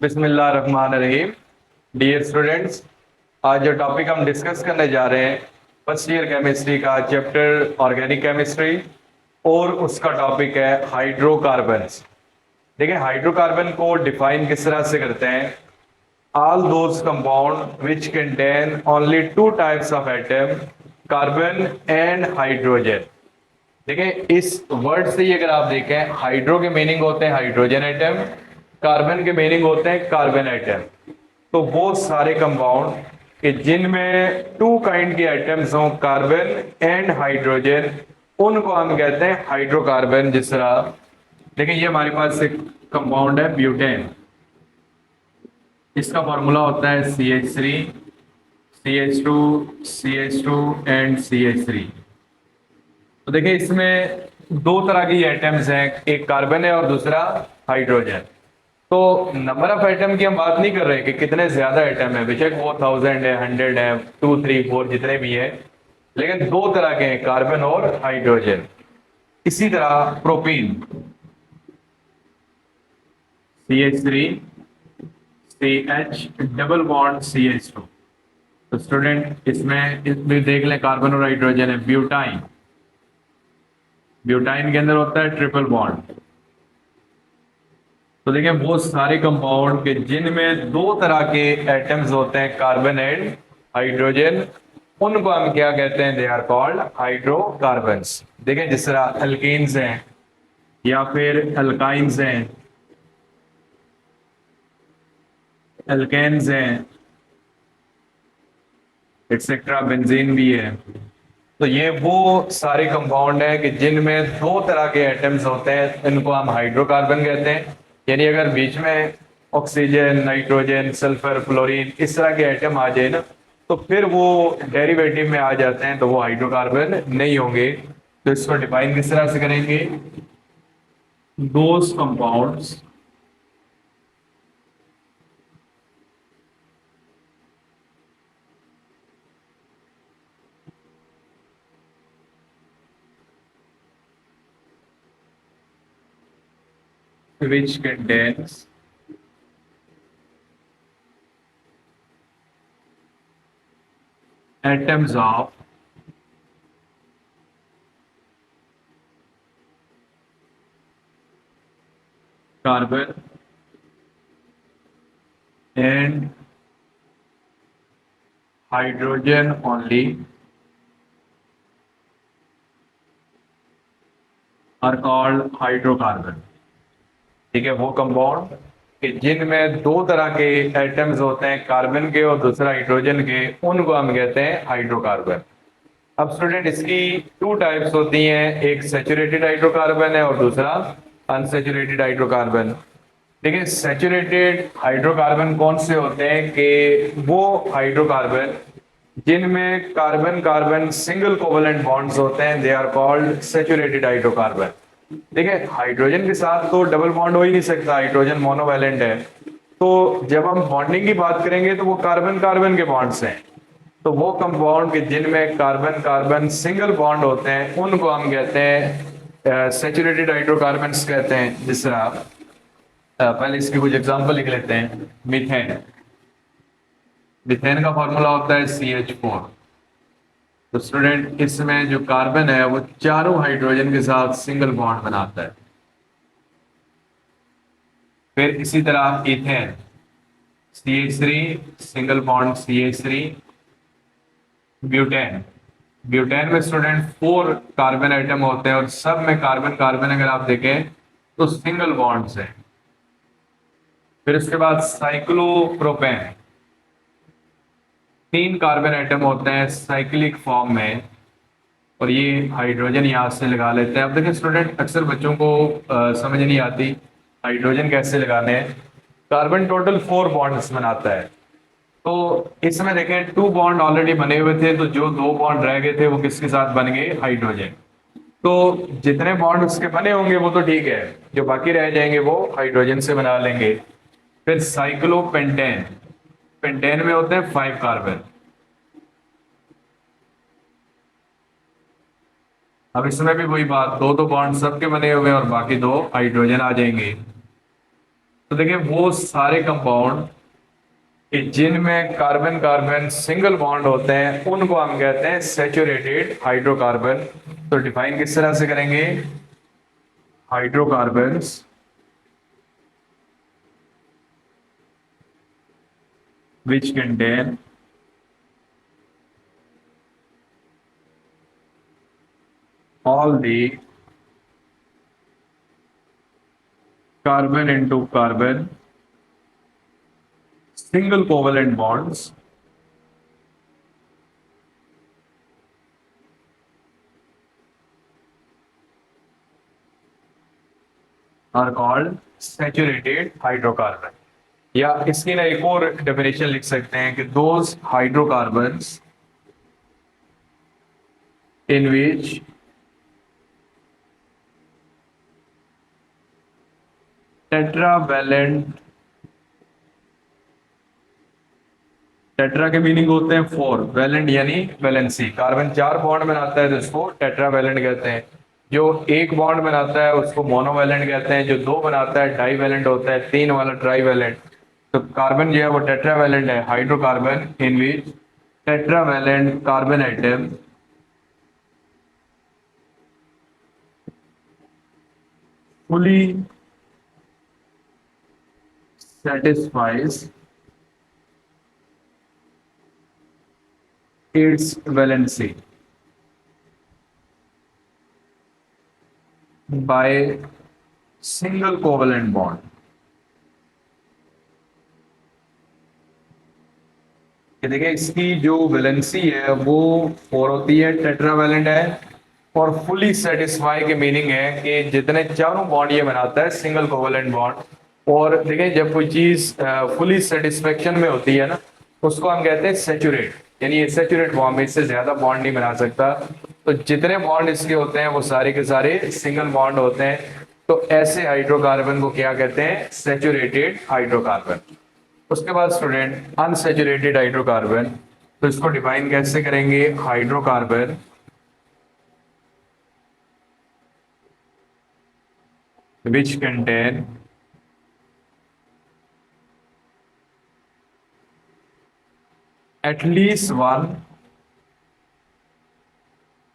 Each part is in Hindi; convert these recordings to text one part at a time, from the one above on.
बिस्मिल्लाहिर्रहमानिर्रहीम। डियर स्टूडेंट्स, आज जो टॉपिक हम डिस्कस करने जा रहे हैं फर्स्ट ईयर केमिस्ट्री का चैप्टर ऑर्गेनिक केमिस्ट्री और उसका टॉपिक है हाइड्रोकार्बन्स। देखिए, हाइड्रोकार्बन को डिफाइन किस तरह से करते हैं। All those compound which contain only two types of atom, carbon and hydrogen. देखिए, इस वर्ड से ही अगर आप देखें, हाइड्रो के मीनिंग होते हैं हाइड्रोजन एटम, कार्बन के मीनिंग होते हैं कार्बन एटम। तो वो सारे कंपाउंड कि जिनमें टू काइंड के एटम्स हों, कार्बन एंड हाइड्रोजन, उनको हम कहते हैं हाइड्रोकार्बन। जिस तरह देखिए, ये हमारे पास एक कंपाउंड है ब्यूटेन। इसका फॉर्मूला होता है CH3, CH2, CH2 and CH3। तो देखिए, इसमें दो तरह की एटम्स हैं, एक कार्बन है और दूसरा हाइड्रोजन। तो नंबर ऑफ एटम की हम बात नहीं कर रहे कि कितने ज्यादा एटम है, बेशक वो 1000 है, 100 है, 2 3 4 जितने भी है, लेकिन दो तरह के हैं, कार्बन और हाइड्रोजन। इसी तरह propene CH3 CH double bond CH2। तो स्टूडेंट, इसमें देख लें, कार्बन और हाइड्रोजन है। ब्यूटाइन, ब्यूटाइन के अंदर होता है ट्रिपल बॉन्ड। तो देखिए, वो सारे कंपाउंड के जिनमें दो तरह के एटम्स होते हैं, कार्बन एंड हाइड्रोजन, उनको हम क्या कहते हैं? They are called hydrocarbons. देखें, जिस तरह अल्कीन्स हैं या फिर अल्काइंस हैं, एल्केन्स हैं, एक्सेट्रा, बेंजीन भी है। तो ये वो सारे कंपाउंड हैं कि जिनमें दो तरह के एटम्स होते हैं, इनको हम हाइड्रोकार्बन कहते हैं। यानी अगर बीच में ऑक्सीजन, नाइट्रोजन, सल्फर, फ्लोरीन इस तरह के एटम आ जाए ना, तो फिर वो डेरिवेटिव में आ जाते हैं, तो वो हाइड्रोकार्बन नहीं होंगे। तो इसको डिफाइन किस तरह से करेंगे? Those compounds which contains atoms of carbon and hydrogen only are called hydrocarbon। ठीक है, वो कंपाउंड कि जिनमें दो तरह के एटम्स होते हैं, कार्बन के और दूसरा हाइड्रोजन के, उनको हम कहते हैं हाइड्रोकार्बन। अब स्टूडेंट, इसकी टू टाइप्स होती हैं, एक सैचुरेटेड हाइड्रोकार्बन है और दूसरा अनसैचुरेटेड हाइड्रोकार्बन। देखिए, सैचुरेटेड हाइड्रोकार्बन कौन से होते हैं? कि वो हाइड्रोकार्बन जिनमें carbon carbon single covalent bonds होते हैं, they are called saturated hydrocarbon. देखिए, हाइड्रोजन के साथ तो डबल बॉन्ड हो ही नहीं सकता, हाइड्रोजन मोनोवैलेंट है। तो जब हम बॉन्डिंग की बात करेंगे तो वो कार्बन कार्बन के बॉन्ड्स हैं। तो वो कंपाउंड के जिनमें कार्बन कार्बन सिंगल बॉन्ड होते हैं, उनको हम कहते हैं सैचुरेटेड हाइड्रोकार्बन्स कहते हैं। जिस तरह पहले इसके कुछ एग्जांपल लिख लेते हैं। मीथेन, मीथेन का फॉर्मूला होता है CH4। तो स्टूडेंट, इसमें जो कार्बन है वो चारों हाइड्रोजन के साथ सिंगल बॉन्ड बनाता है। फिर इसी तरह ethane, CH3 single bond CH3। Butane, butane में स्टूडेंट 4 कार्बन आइटम होते हैं और सब में कार्बन कार्बन अगर आप देखें तो सिंगल बॉन्ड्स हैं। फिर उसके बाद साइक्लोप्रोपेन, 3 कार्बन आइटम होते हैं साइक्लिक फॉर्म में, और ये हाइड्रोजन यहां से लगा लेते हैं। अब देखिए स्टूडेंट, अक्सर बच्चों को समझ नहीं आती हाइड्रोजन कैसे लगाने हैं। कार्बन टोटल 4 बॉन्ड्स बनाता है। तो इसमें देखें, 2 बॉन्ड ऑलरेडी बने हुए थे, तो जो 2 बॉन्ड रह गए थे वो किसके साथ बन गए? हाइड्रोजन। तो जितने बॉन्ड उसके बने होंगे वो तो ठीक है, जो बाकी रह जाएंगे वो हाइड्रोजन से बना लेंगे। फिर साइक्लोपेंटेन, पेंटेन में होते हैं 5 कार्बन। अब इसमें भी वही बात, दो दो बॉन्ड सबके बने हुए हैं और बाकी 2 हाइड्रोजन आ जाएंगे। तो देखिए वो सारे कंपाउंड कि जिनमें कार्बन कार्बन सिंगल बॉन्ड होते हैं उनको हम कहते हैं सैचुरेटेड हाइड्रोकार्बन। तो डिफाइन किस तरह से करेंगे? Hydrocarbons which contain all the carbon into carbon single covalent bonds are called saturated hydrocarbon। या इसकी ना एक और डेफिनेशन लिख सकते हैं कि those hydrocarbons in which tetravalent, tetra के मीनिंग होते हैं 4, वैलेंट यानी वैलेंसी। कार्बन 4 बॉन्ड बनाता है तो इसको टेट्रावैलेंट कहते हैं। जो एक बॉन्ड बनाता है उसको मोनोवैलेंट कहते हैं। जो 2 बनाता है डाईवैलेंट होता है, 3 वाला ट्राईवैलेंट। तो कार्बन जो है वो टेट्रावैलेंट है, hydrocarbon in which tetravalent carbon atom fully satisfies its valency by single covalent bond। देखिए इसकी जो वैलेंसी है वो 4 होती है, टेट्रावैलेंट है। और फुली सेटिस्फाई के मीनिंग है कि जितने चारों बॉन्ड ये बनाता है सिंगल कोवलेंट बॉन्ड। और देखिए जब कोई चीज फुली सेटिस्फेक्शन में होती है ना उसको हम कहते हैं सेचुरेट, यानी ये सेचुरेट बॉन्ड में इससे ज्यादा बॉन्ड नहीं बना सकता। तो जितने बॉन्ड इसके होते हैं वो सारे के सारे सिंगल बॉन्ड होते हैं। तो ऐसे हाइड्रोकार्बन को क्या कहते हैं? Saturated hydrocarbon. उसके बाद स्टूडेंट अनसैचुरेटेड हाइड्रोकार्बन, तो इसको डिफाइन कैसे करेंगे? Hydrocarbon which contain at least one,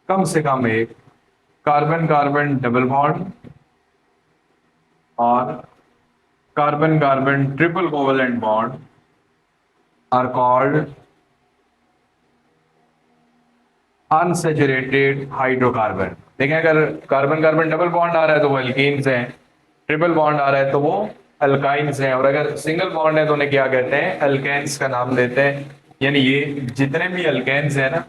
कम से कम एक कार्बन कार्बन डबल बॉन्ड और carbon carbon triple covalent bond are called unsaturated hydrocarbon. देखें अगर कार्बन कार्बन डबल बॉन्ड आ रहा है तो वो एल्कीन्स हैं, ट्रिपल बॉन्ड आ रहा है तो वो अल्काइंस हैं, और अगर सिंगल बॉन्ड है तो उन्हें क्या कहते हैं? अल्केन्स का नाम देते हैं। यानी ये जितने भी अल्केन्स हैं ना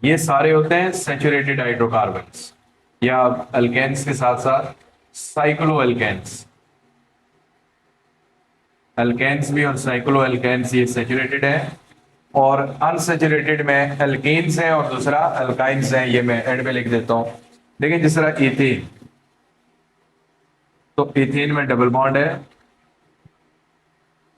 ये सारे होते हैं सैचुरेटेड हाइड्रोकार्बन्स, या अल्केन्स के साथ साथ साइक्लो अल्केन्स। अल्केन्स भी और साइक्लो अल्केन्स ये सैचुरेटेड है, और अनसैचुरेटेड में अल्कीन्स हैं और दूसरा अल्काइंस हैं। ये मैं एंड में लिख देता हूं। देखिए जिस तरह इथेन, तो इथेन में डबल बॉन्ड है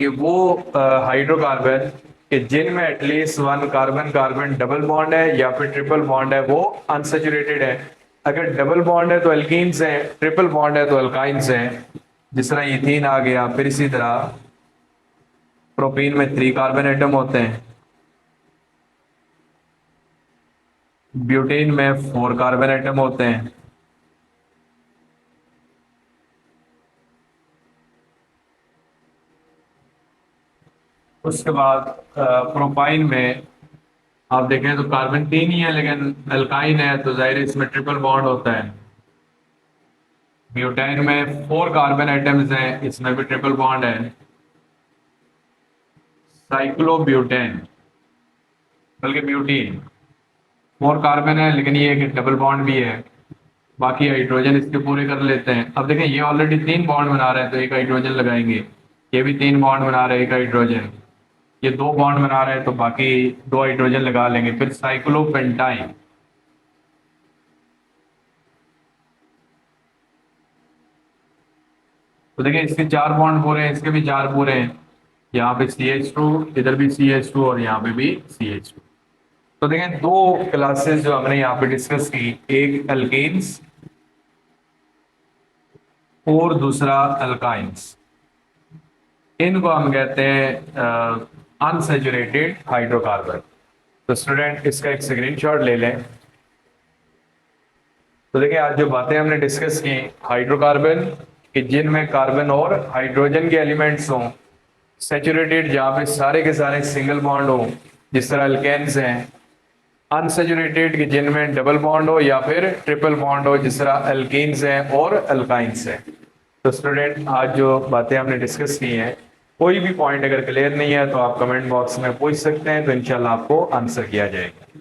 कि वो हाइड्रोकार्बन कि जिनमें at least 1 carbon carbon double bond है या फिर ट्रिपल बॉन्ड है वो अनसैचुरेटेड है। अगर डबल बॉन्ड है तो अल्कीन्स हैं, ट्रिपल बॉन्ड है तो अल्काइंस हैं। जिस तरह इथेन आ गया। फिर इसी तरह प्रोपीन में 3 कार्बन एटम होते हैं, ब्यूटेन में 4 कार्बन एटम होते हैं, उसके बाद प्रोपाइन में आप देखें तो कार्बन 3 ही है लेकिन अल्काइन है तो जाहिर इसमें ट्रिपल बॉन्ड होता है। ब्यूटेन में 4 कार्बन एटम्स हैं, इसमें भी ट्रिपल बॉन्ड है। साइक्लोब्यूटेन बल्कि ब्यूटीन 4 कार्बन है लेकिन ये एक डबल बॉन्ड भी है, बाकी हाइड्रोजन इसके पूरे कर लेते हैं। अब देखें ये ऑलरेडी 3 बॉन्ड बना रहे हैं तो एक हाइड्रोजन लगाएंगे, ये भी 3 बॉन्ड बना रहे हैं, एक हाइड्रोजन, ये 2 बॉन्ड बना रहे हैं तो बाकी 2 हाइड्रोजन लगा लेंगे। फिर साइक्लोपेंटाइन, तो देखिए इसके 4 बॉन्ड पूरे हैं, इसके भी 4 पूरे हैं। यहाँ पे CH2, इधर भी CH2 और यहाँ पे भी CH2। तो देखें 2 क्लासेस जो हमने यहाँ पे डिस्कस की, एक अल्केन्स और दूसरा अल्काइंस, इनको हम कहते हैं अनसैचुरेटेड हाइड्रोकार्बन। तो स्टूडेंट इसका एक स्क्रीनशॉट ले लें। तो देखिए आज जो बातें हमने डिस्कस की, हाइड्रोकार्बन कि जिनमें कार्बन और हाइड्रोजन के एलिमेंट्स हों, सैचुरेटेड जहाँ पे सारे के सारे सिंगल बॉन्ड हो जिस तरह अल्केन्स हैं, अनसैचुरेटेड कि जिनमें डबल बॉन्ड हो या फिर ट्रिपल बॉन्ड हो जिस तरह अल्कीन्स हैं और अल्काइंस हैं। तो स्टूडेंट आज जो बातें हमने डिस्कस की हैं, कोई भी पॉइंट अगर क्लियर नहीं है तो आप कमेंट बॉक्स में पूछ सकते हैं, तो इंशाल्लाह आपको आंसर किया जाएगा।